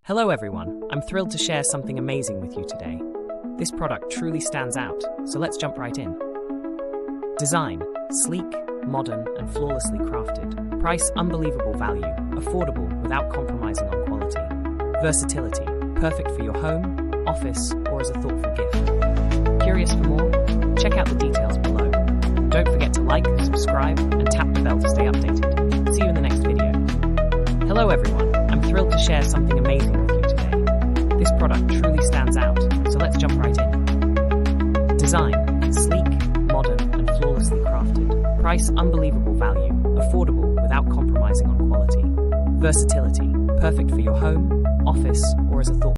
Hello everyone, I'm thrilled to share something amazing with you today. This product truly stands out, so let's jump right in. Design: sleek, modern, and flawlessly crafted. Price: unbelievable value, affordable without compromising on quality. Versatility: perfect for your home, office, or as a thoughtful gift. Curious for more? Check out the details below. Don't forget to like, subscribe, and tap the bell to stay updated. See you in the next video. Hello everyone, I'm thrilled to share something amazing with you today. This product truly stands out, so let's jump right in. Design: sleek, modern, and flawlessly crafted. Price: unbelievable value, affordable without compromising on quality. Versatility: perfect for your home, office, or as a thoughtful